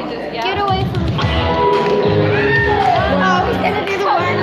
Get away from me. Oh, he's gonna do the one.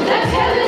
Let's have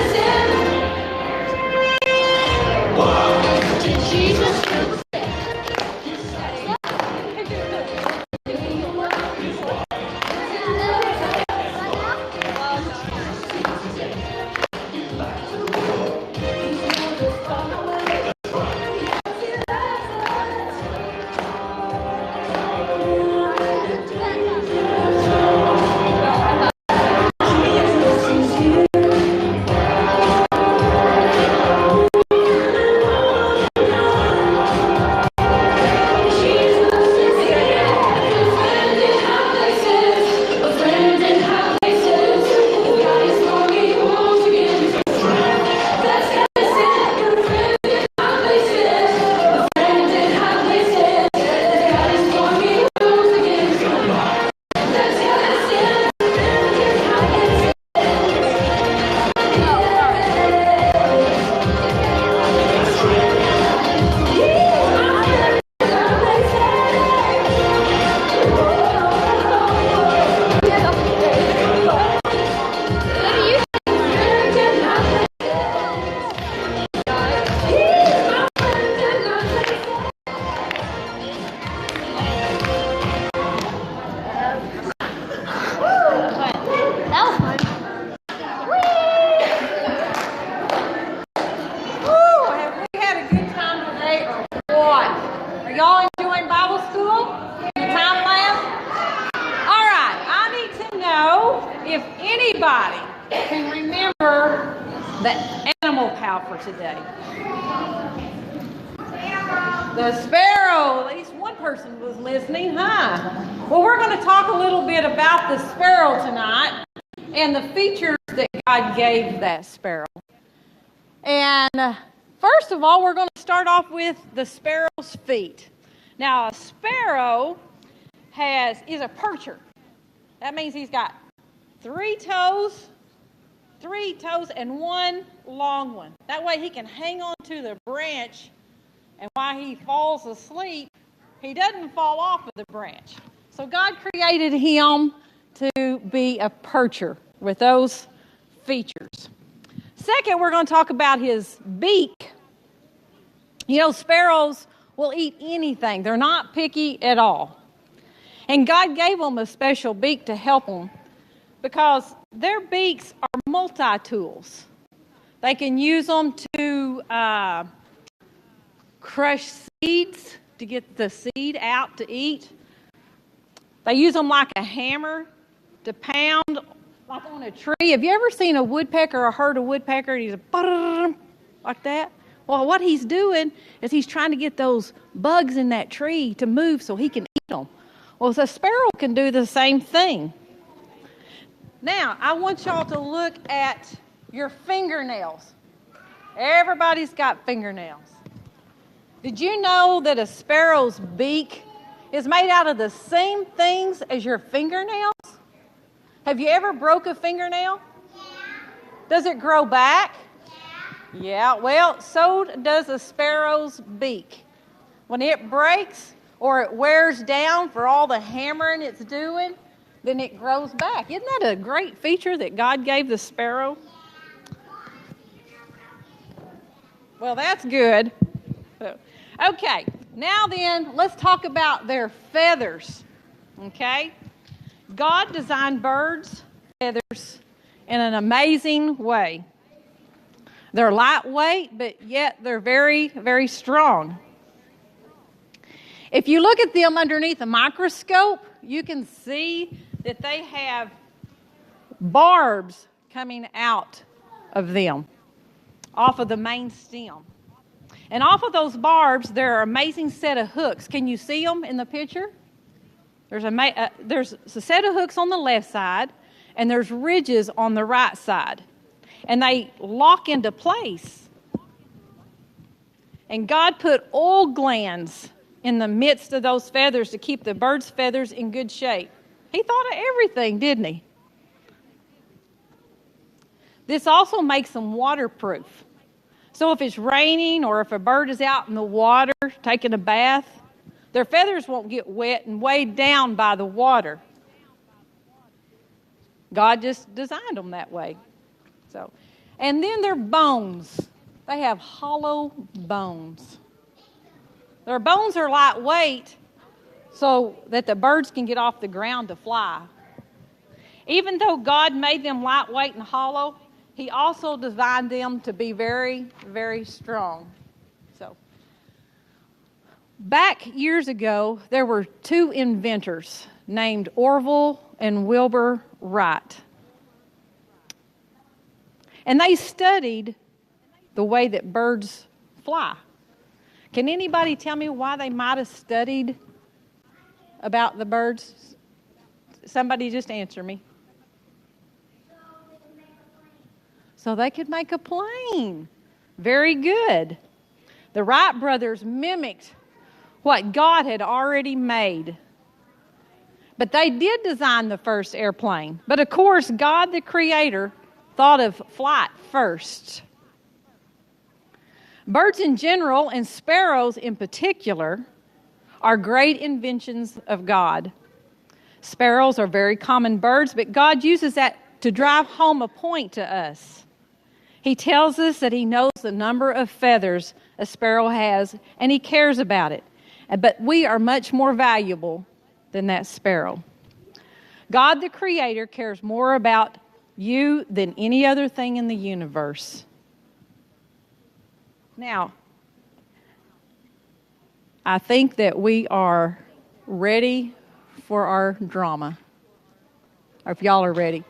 anybody can remember the animal pal for today? The sparrow. At least one person was listening, huh? Well, we're going to talk a little bit about the sparrow tonight and the features that God gave that sparrow. And first of all, we're going to start off with the sparrow's feet. Now, a sparrow is a percher. That means he's got three toes and one long one. That way he can hang on to the branch, and while he falls asleep, he doesn't fall off of the branch. So God created him to be a percher with those features. Second, we're going to talk about his beak. You know, sparrows will eat anything. They're not picky at all. And God gave them a special beak to help them because their beaks are multi-tools. They can use them to crush seeds to get the seed out to eat. They use them like a hammer to pound like on a tree. Have you ever seen a woodpecker or heard a woodpecker and he's like that? Well, what he's doing is he's trying to get those bugs in that tree to move so he can eat them. Well, the sparrow can do the same thing. Now, I want y'all to look at your fingernails. Everybody's got fingernails. Did you know that a sparrow's beak is made out of the same things as your fingernails? Have you ever broke a fingernail? Yeah. Does it grow back? Yeah, well, so does a sparrow's beak. When it breaks or it wears down for all the hammering it's doing, then it grows back. Isn't that a great feature that God gave the sparrow? Well, that's good. Okay, now then, let's talk about their feathers. Okay? God designed birds' feathers in an amazing way. They're lightweight, but yet they're very, very strong. If you look at them underneath a microscope, you can see that they have barbs coming out of them, off of the main stem. And off of those barbs, there are an amazing set of hooks. Can you see them in the picture? There's a set of hooks on the left side, and there's ridges on the right side. And they lock into place. And God put oil glands in the midst of those feathers to keep the bird's feathers in good shape. He thought of everything, didn't he? This also makes them waterproof. So if it's raining or if a bird is out in the water taking a bath, their feathers won't get wet and weighed down by the water. God just designed them that way. And then their bones. They have hollow bones. Their bones are lightweight so that the birds can get off the ground to fly. Even though God made them lightweight and hollow, He also designed them to be very, very strong. Back years ago, there were two inventors named Orville and Wilbur Wright. And they studied the way that birds fly. Can anybody tell me why they might have studied about the birds? Somebody just answer me. So they could make a plane. Very good. The Wright brothers mimicked what God had already made. But they did design the first airplane. But of course, God the Creator thought of flight first. Birds in general, and sparrows in particular, are great inventions of God. Sparrows are very common birds, but God uses that to drive home a point to us. He tells us that He knows the number of feathers a sparrow has, and He cares about it. But we are much more valuable than that sparrow. God the Creator cares more about you than any other thing in the universe. Now, I think that we are ready for our drama. Or if y'all are ready.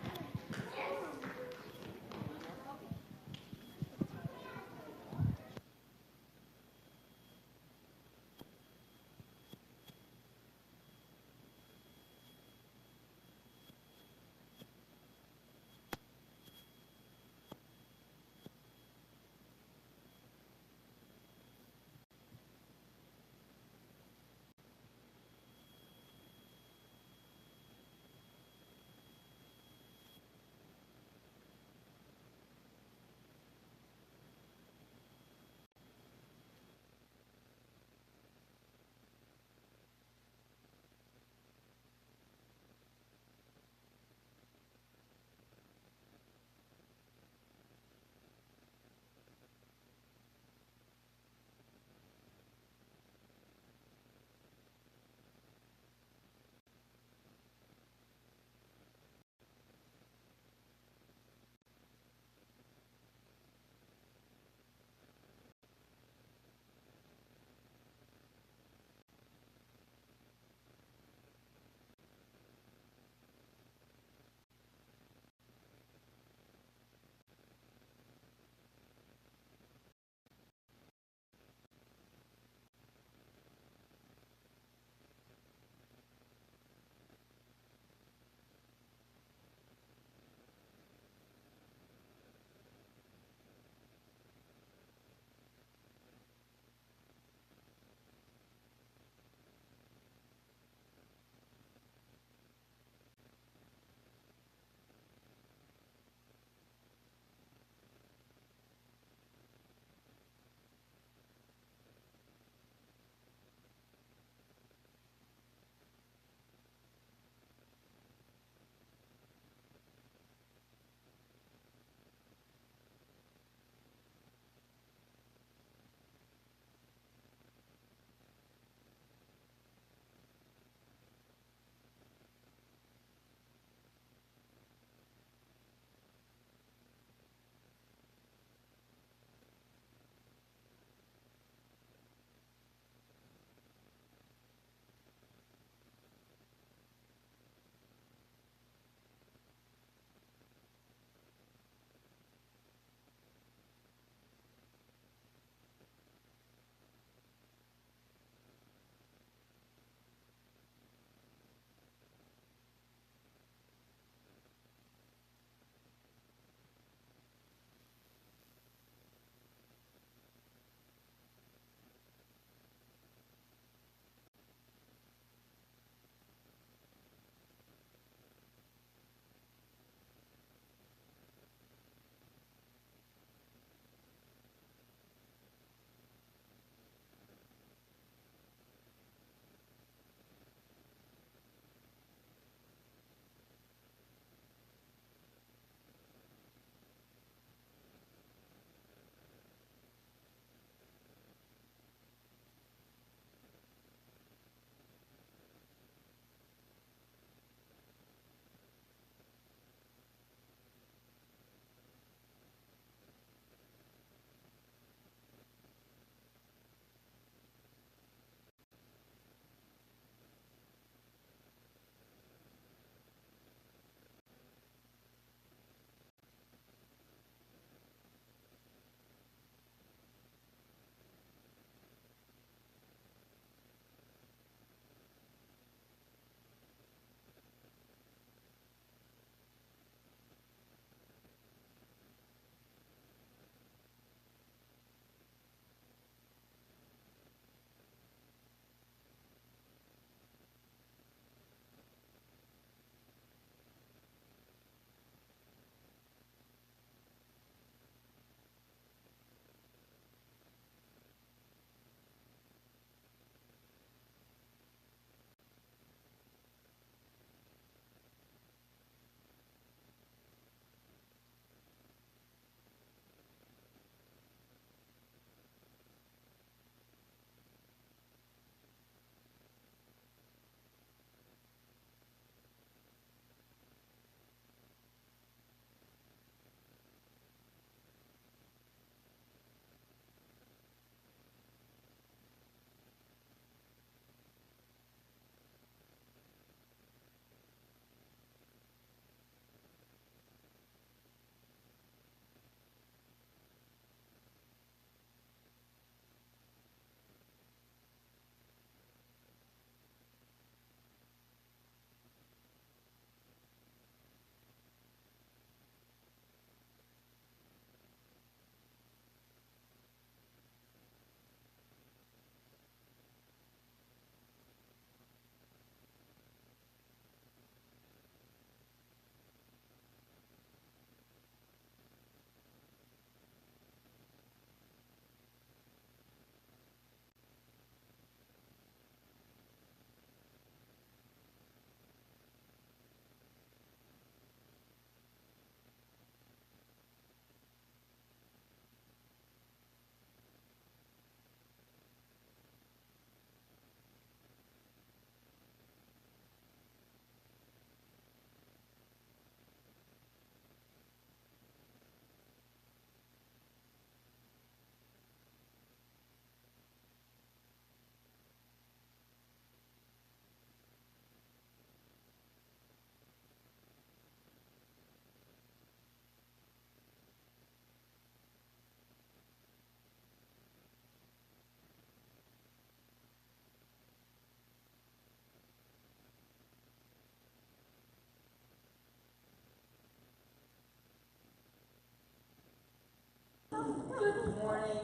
Good morning.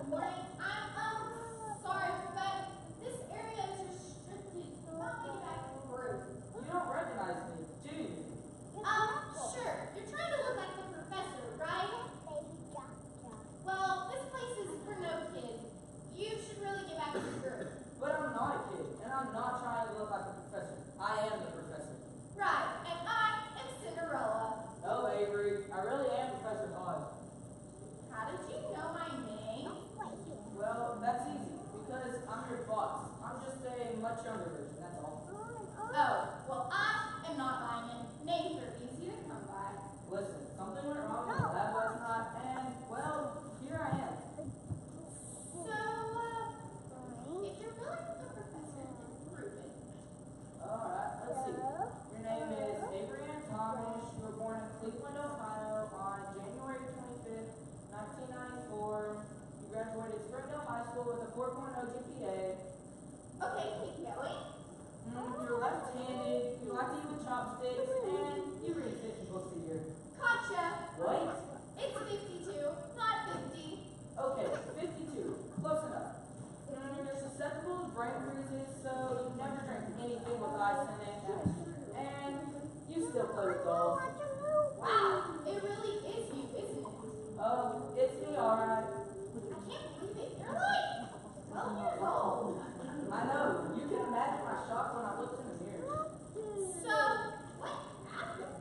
Morning. I'm sorry, but this area is restricted. Not me back to group. You don't recognize me, do you? Sure. You're trying to look like the professor, right? Well, this place is for no kids. You should really get back to the group. But I'm not a kid, and I'm not trying to look like a professor. I am the professor. Right, and I am Cinderella. Oh, Avery, I really am Professor Hodge. How did you know my name? Well, that's easy, because I'm your boss. I'm just a much younger version, that's all. Oh, well, I am not buying it. Names are easy to come by. Listen, something went wrong in the lab last night, and, well, here I am. So, if you're really the professor, then prove it. Alright, let's see. Your name is Avery Ann Thomas. You were born in Cleveland, Ohio on January 25th, 1994. You graduated Springdale High School with a 4.0 GPA. Okay, keep going. You're left-handed, you like to eat with chopsticks, and you read 50 books a year. Gotcha. What? It's 52, not 50. Okay, 52. Close enough. You're susceptible to brain freezes, so you never drink anything with ice in it. And you still play with dolls. Wow, it really is you, isn't it? Oh, it's me, alright. I can't believe it. You're like 12 years old. I know. You can imagine my shock when I looked in the mirror. So, what happened?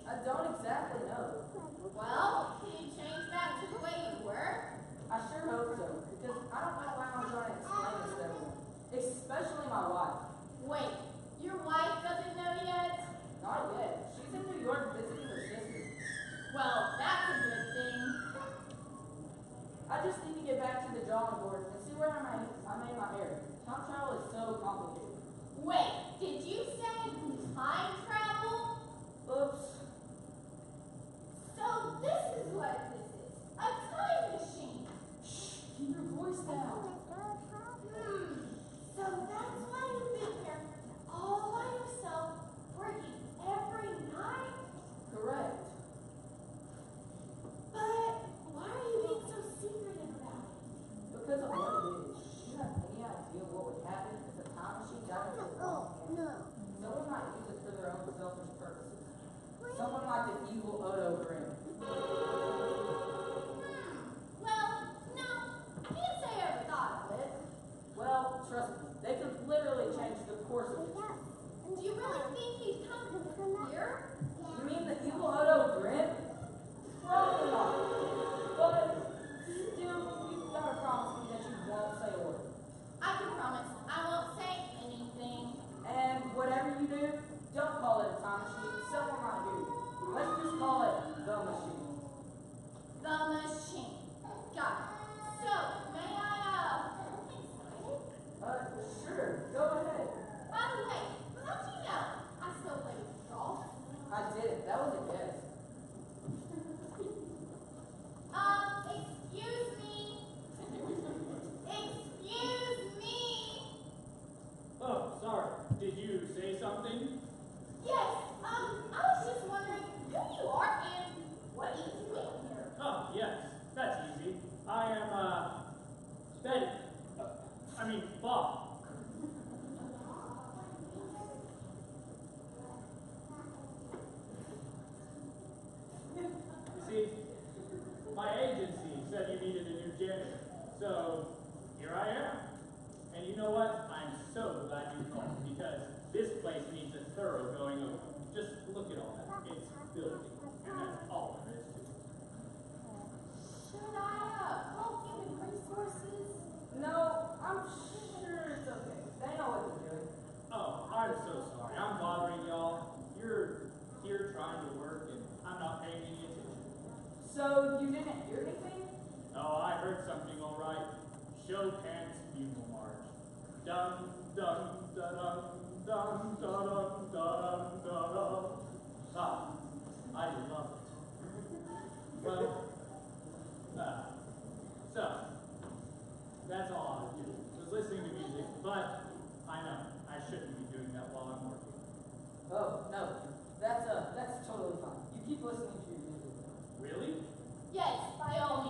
I don't exactly know. Well, can you change back to the way you were? I sure hope so, because I don't know why I'm trying to explain this to everyone, especially my wife. Wait, your wife doesn't know yet? Not yet. She's in New York visiting her sister. Well, that's a good thing. I just need to get back to the drawing board and see where I made my hair. Time travel is so complicated. Wait, did you say time travel? Oops. So this is what this is. A time machine. Shh, keep your voice down. So that's why you've been here all by yourself, working every night? Correct. But why are you being so secretive about it? Because of what it is. Do you have any idea what would happen if the time machine got into the wrong hands? Someone might use it for their own selfish purposes. Someone like the evil Odo Grim. Well, no, I can't say I ever thought of it. Well, trust me, they could literally change the course of history. Do you really think he'd come here? You mean the evil Odo Grim? Probably not. But still, you've got to promise me that you won't say a word. I can promise I won't say anything. And whatever you do, don't call it a time machine. Someone might hear you. Let's just call it the machine. The machine. Got it. So, may I, Sure. Go ahead. by the way, how'd you know I still play with golf? I did it. That was a guess. Excuse me. Excuse me. Oh, sorry. Did you say something? Yes, I was just wondering who you are and what are you doing here? Oh, yes. That's easy. I am, Betty. Bob. You see, my agency said you needed a new janitor. So, here I am. And you know what? I'm so glad you called, because this place needs a thorough going over. Just look at all that. It's filthy. And that's all there is to it. Should I, call human resources? No, I'm sure it's okay. They know what they're doing. Oh, I'm so sorry. I'm bothering y'all. You're here trying to work, and I'm not paying any attention. So you didn't hear anything? Oh, I heard something all right. Chopin's Bugle March. Dum, dum, da-dum, dum, da-dum, da-dum, da-dum. Ah, I love it. Well, so, that's all I was doing, was listening to music, but I know, I shouldn't be doing that while I'm working. Oh, no. That's totally fine. You keep listening to your music. Really? Yes, by all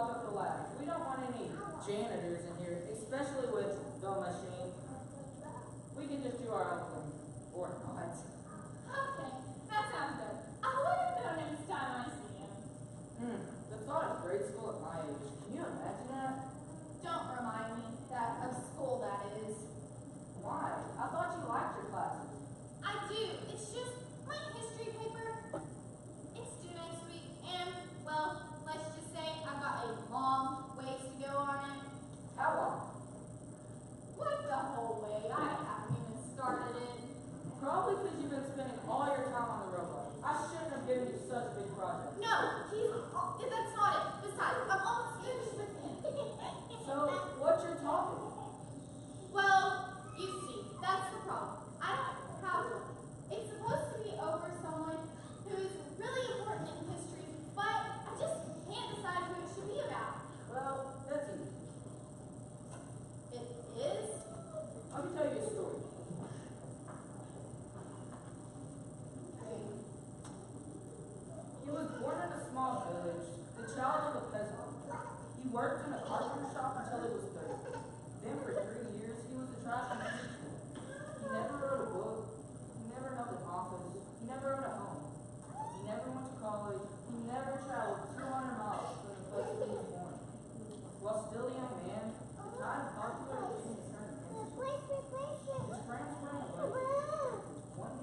clog up the labs. We don't want any janitors in here, especially with the machine. We can just do our own thing. Or not. Okay, that sounds good. I would have known next time I see him. The thought of grade school at my age. Can you imagine that? Don't remind me that of school, that is. Why? I thought you liked your classes. I do. It's just my history paper. It's due next week, and, well, let's just say I've got a long ways to go on it. How long? Like the whole way. I haven't even started it. Probably because you've been spending all your time on the robot. I shouldn't have given you such a big project. No, that's not it. Besides, I'm almost finished with him. So, what's your topic? Well, you see, that's the problem. I don't have one. It's supposed to be over someone who is really important in history, but I just can't decide who it should be about. Well, that's easy. It is? Let me tell you a story. He was born in a small village, the child of a peasant. He worked in a carpenter shop until he was 30. Then for 3 years, he was a traffic teacher. He never wrote a book. He never held an office. He never owned a home. He never went to college. He never traveled 200 miles from the place where he was born. While still a young man, the time popular religion turned against him. His friends ran away. One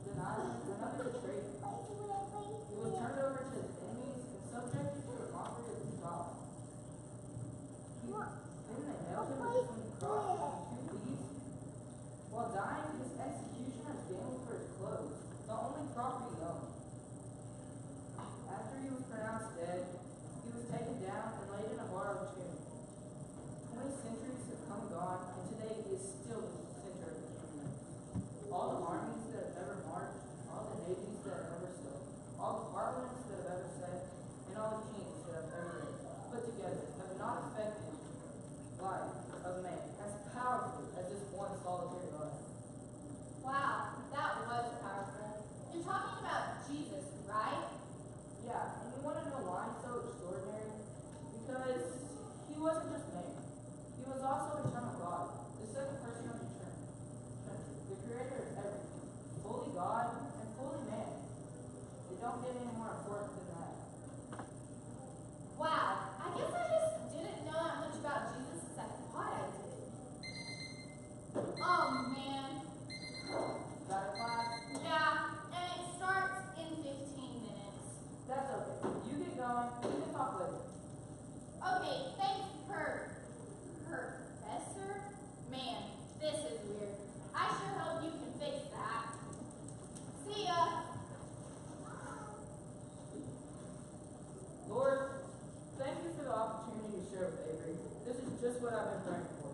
denied him, another betrayed him. He was turned over to his enemies and subjected to a mockery of his God. Then they nailed him between the cross and 2 thieves. While dying, his executioners gambled for his clothes, the only property he owned. After he was pronounced dead, he was taken down and laid in a borrowed tomb. 20 centuries have come and gone, and today he is still the center of the kingdom. All the armies that have ever marched, all the navies that have ever sailed, all the parliaments that have ever sat, and all the kings that have ever reigned, put together, have not affected life of man as powerfully as this one solitary life. Wow, that was powerful. You're talking about Jesus, right? Yeah, and you want to know why he's so extraordinary? Because he wasn't just man. He was also eternal God, the second person of the Trinity, the creator of everything, fully God and fully man. It don't get any more important than that. Wow, I guess I just didn't know that much about Jesus as I thought I did. Oh, man. Got a class? Yeah, and it starts in 15 minutes. That's okay. You get going. We can talk later. Okay, thanks, Professor. Man, this is weird. I sure hope you can fix that. See ya. Lord, thank you for the opportunity to share with Avery. This is just what I've been praying for.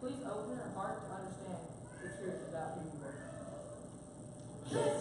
Please open her heart to understand the truth about who you are. Yeah.